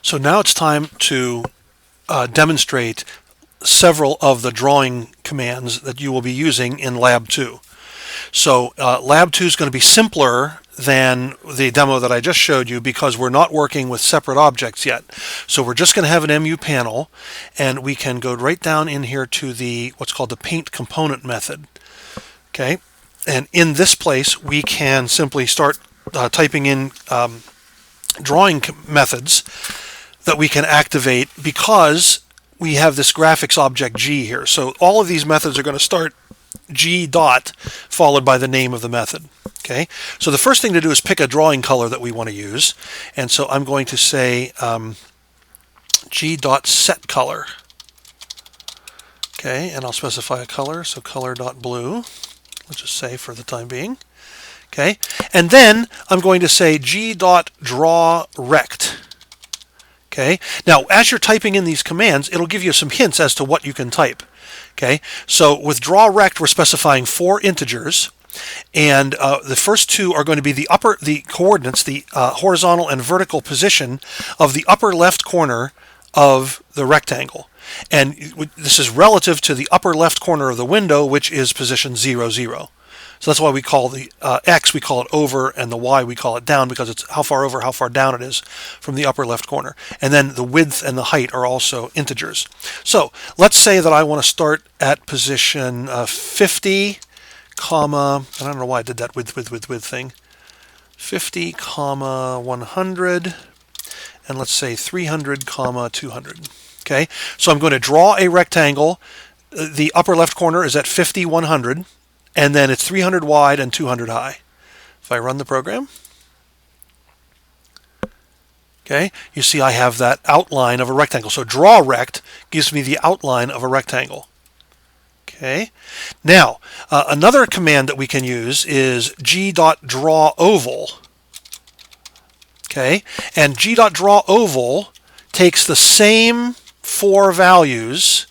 So now it's time to demonstrate several of the drawing commands that you will be using in Lab 2. So Lab 2 is going to be simpler than the demo that I just showed you because we're not working with separate objects yet. So we're just going to have an MU panel, and we can go right down in here to the what's called the paint component method. Okay, and in this place we can simply start typing in drawing methods that we can activate because we have this graphics object G here. So all of these methods are going to start G dot followed by the name of the method. Okay, so the first thing to do is pick a drawing color that we want to use, and so I'm going to say G dot set color. Okay, and I'll specify a color, so color dot blue. Let's just say for the time being. Okay, and then I'm going to say G dot draw rect. Okay, now as you're typing in these commands, it'll give you some hints as to what you can type. Okay, so with draw rect, we're specifying 4 integers, and the first 2 are going to be the coordinates, the horizontal and vertical position of the upper left corner of the rectangle. And this is relative to the upper left corner of the window, which is position 0, 0. So that's why we call the X, we call it over, and the Y we call it down, because it's how far over, how far down it is from the upper left corner. And then the width and the height are also integers. So let's say that I want to start at position 50, comma, I don't know why I did that width thing, 50, comma, 100, and let's say 300, comma, 200. Okay, so I'm going to draw a rectangle. The upper left corner is at 50, 100. And then it's 300 wide and 200 high. If I run the program, okay, you see I have that outline of a rectangle. So draw rect gives me the outline of a rectangle. Okay, now another command that we can use is g.drawOval. Okay, and g.drawOval takes the same 4 values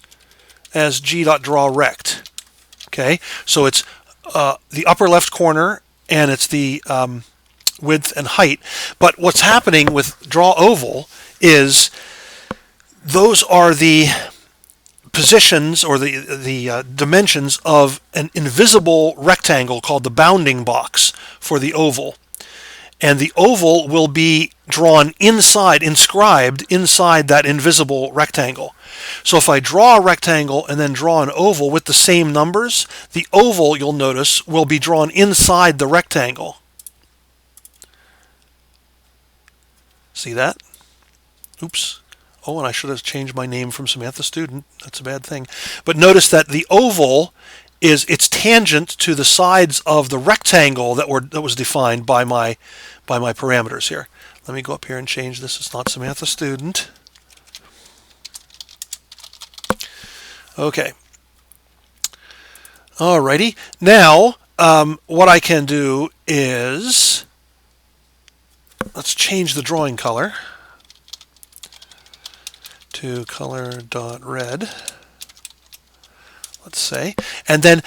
as g.drawRect. Okay, so it's the upper left corner, and it's the width and height. But what's happening with drawOval is those are the positions or the dimensions of an invisible rectangle called the bounding box for the oval. And the oval will be drawn inscribed inside that invisible rectangle. So if I draw a rectangle and then draw an oval with the same numbers, the oval, you'll notice, will be drawn inside the rectangle. See that? Oops. Oh, and I should have changed my name from Samantha Student. That's a bad thing. But notice that the oval it's tangent to the sides of the rectangle that was defined by my parameters here. Let me go up here and change this. It's not Samantha Student. Okay. Alrighty. Now, what I can do is let's change the drawing color to color.red. Let's say, and then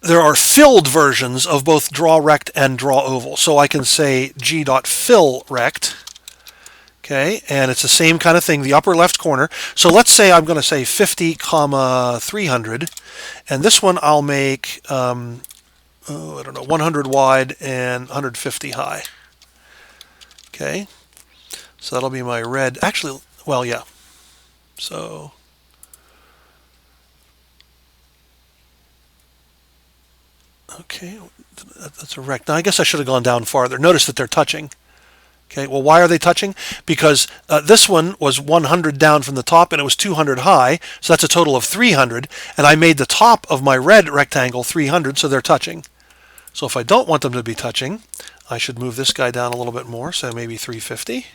there are filled versions of both draw rect and draw oval. So I can say g.fill rect. Okay, and it's the same kind of thing, the upper left corner. So let's say I'm going to say 50, comma 300, and this one I'll make I don't know, 100 wide and 150 high. Okay, so that'll be my red. Actually, well, yeah. So okay, that's a rect. Now I guess I should have gone down farther. Notice that they're touching. Okay, well, why are they touching? Because this one was 100 down from the top and it was 200 high, so that's a total of 300, and I made the top of my red rectangle 300, so they're touching. So if I don't want them to be touching, I should move this guy down a little bit more, so maybe 350.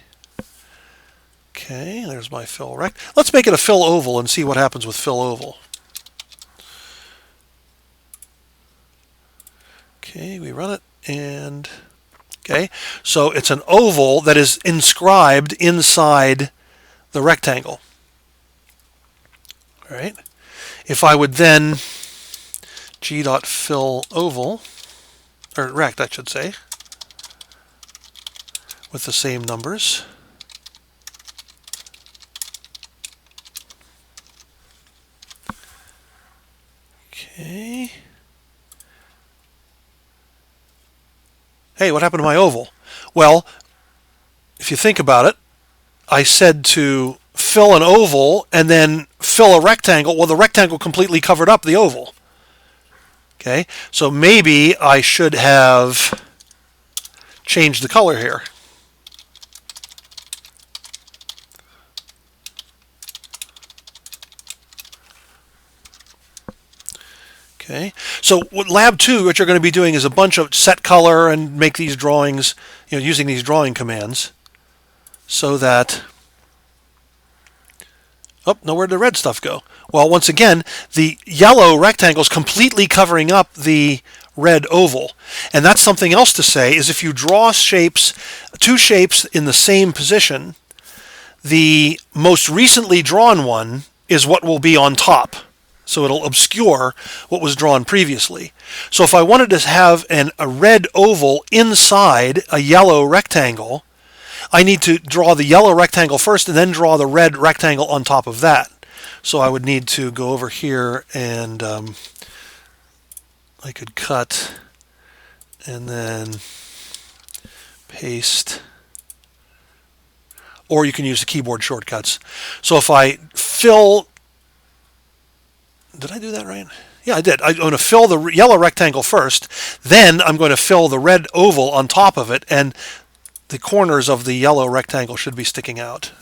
Okay, there's my fill rect. Let's make it a fill oval and see what happens with fill oval. Okay, we run it, and okay, so it's an oval that is inscribed inside the rectangle. All right. If I would then g.fill oval, or rect, I should say, with the same numbers. Hey, what happened to my oval? Well, if you think about it, I said to fill an oval and then fill a rectangle. Well, the rectangle completely covered up the oval. Okay, so maybe I should have changed the color here. Okay, so with Lab 2, what you're going to be doing is a bunch of set color and make these drawings, using these drawing commands so that, oh, no, where'd the red stuff go? Well, once again, the yellow rectangle is completely covering up the red oval. And that's something else to say, is if you draw shapes, two shapes in the same position, the most recently drawn one is what will be on top. So it'll obscure what was drawn previously. So if I wanted to have a red oval inside a yellow rectangle, I need to draw the yellow rectangle first and then draw the red rectangle on top of that. So I would need to go over here and I could cut and then paste. Or you can use the keyboard shortcuts. So if I fill, did I do that right? Yeah, I did. I'm going to fill the yellow rectangle first, then I'm going to fill the red oval on top of it, and the corners of the yellow rectangle should be sticking out.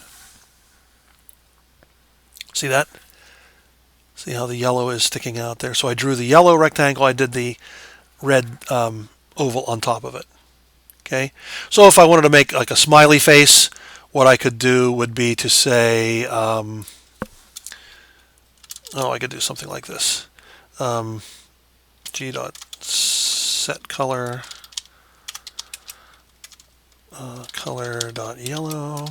See that? See how the yellow is sticking out there? So I drew the yellow rectangle, I did the red oval on top of it. Okay. So if I wanted to make like a smiley face, what I could do would be to say, I could do something like this. G.setColor color.yellow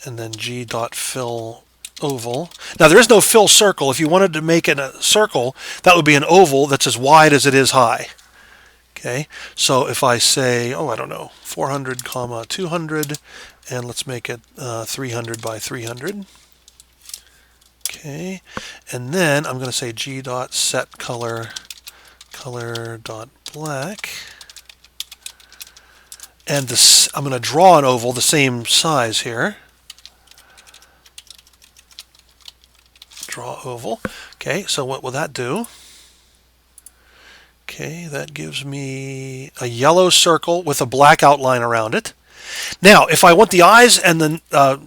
and then G.fill oval. Now there is no fill circle. If you wanted to make it a circle, that would be an oval that's as wide as it is high. Okay, so if I say, I don't know, 400, 200, and let's make it 300 by 300. Okay, and then I'm going to say G.setColor color.black. And this, I'm going to draw an oval the same size here. Draw oval. Okay, so what will that do? Okay, that gives me a yellow circle with a black outline around it. Now, if I want the eyes and the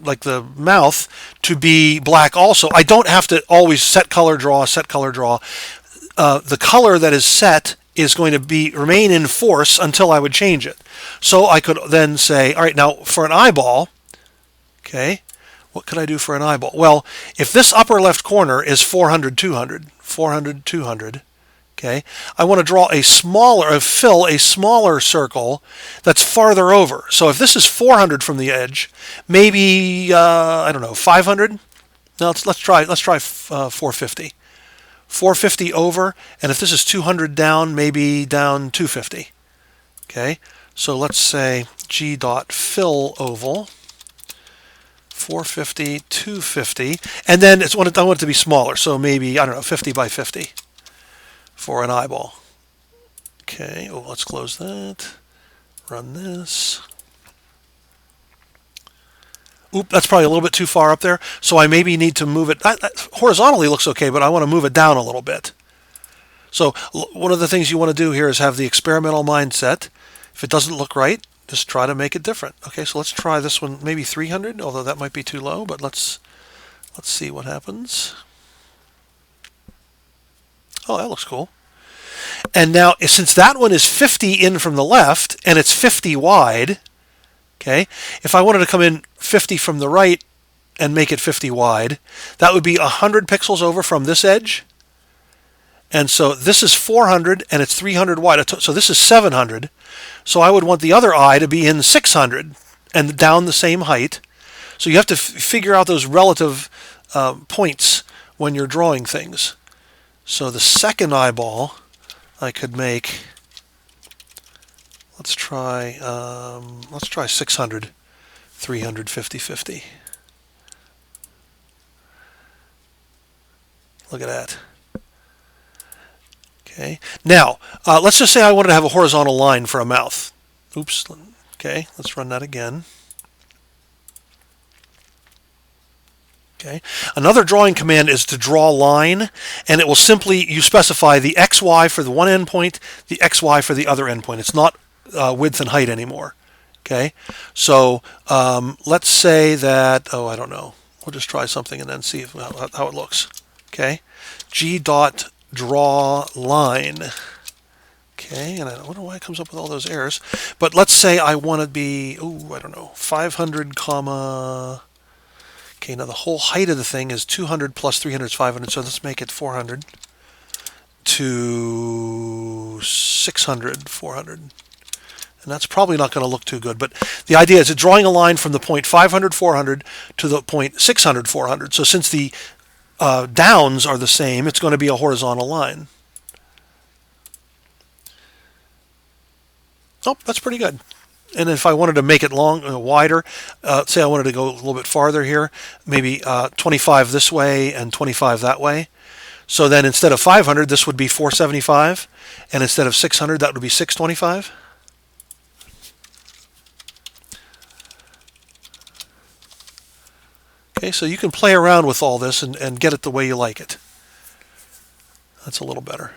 like the mouth to be black also, I don't have to always set color draw, set color draw. The color that is set is going to remain in force until I would change it. So I could then say, all right, now for an eyeball, okay, what could I do for an eyeball? Well, if this upper left corner is 400, 200, 400, 200, okay, I want to draw fill a smaller circle that's farther over. So if this is 400 from the edge, maybe, 500? No, let's try 450. 450 over, and if this is 200 down, maybe down 250. Okay, so let's say G.fill oval, 450, 250, and then I want it to be smaller, so maybe, 50 by 50 for an eyeball. Okay, let's close that, run this. Oop, that's probably a little bit too far up there, so I maybe need to move it. Horizontally looks okay, but I want to move it down a little bit. So one of the things you want to do here is have the experimental mindset. If it doesn't look right, just try to make it different. Okay, so let's try this one, maybe 300, although that might be too low, but let's see what happens. Oh, that looks cool. And now, since that one is 50 in from the left, and it's 50 wide, okay, if I wanted to come in 50 from the right and make it 50 wide, that would be 100 pixels over from this edge. And so this is 400 and it's 300 wide. So this is 700. So I would want the other eye to be in 600 and down the same height. So you have to figure out those relative points when you're drawing things. So the second eyeball I could make, let's try 600, 300, 50, 50. Look at that. Okay. Now, let's just say I wanted to have a horizontal line for a mouth. Oops. Okay, let's run that again. Okay. Another drawing command is to draw line, and it will simply, you specify the XY for the one endpoint, the XY for the other endpoint. It's not width and height anymore. Okay. So let's say that, oh, I don't know. We'll just try something and then see how it looks. Okay. G dot draw line. Okay, and I don't know why it comes up with all those errors. But let's say I want to be, I don't know, 500 comma. Okay, now the whole height of the thing is 200 plus 300 is 500, so let's make it 400 to 600, 400. And that's probably not going to look too good. But the idea is it's drawing a line from the point 500, 400 to the point 600, 400. So since the downs are the same, it's going to be a horizontal line. Oh, that's pretty good. And if I wanted to make it wider, say I wanted to go a little bit farther here, maybe 25 this way and 25 that way. So then instead of 500, this would be 475. And instead of 600, that would be 625. Okay, so you can play around with all this and get it the way you like it. That's a little better.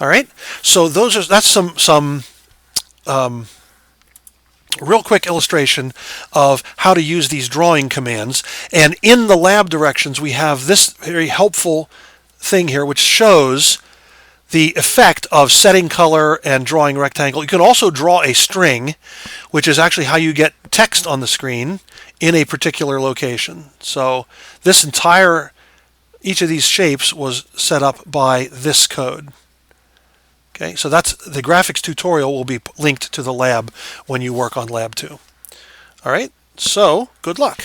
All right, so that's some real quick illustration of how to use these drawing commands. And in the lab directions, we have this very helpful thing here, which shows the effect of setting color and drawing rectangle. You can also draw a string, which is actually how you get text on the screen in a particular location. So this each of these shapes was set up by this code. Okay, so that's the graphics tutorial will be linked to the lab when you work on Lab 2. All right, so good luck.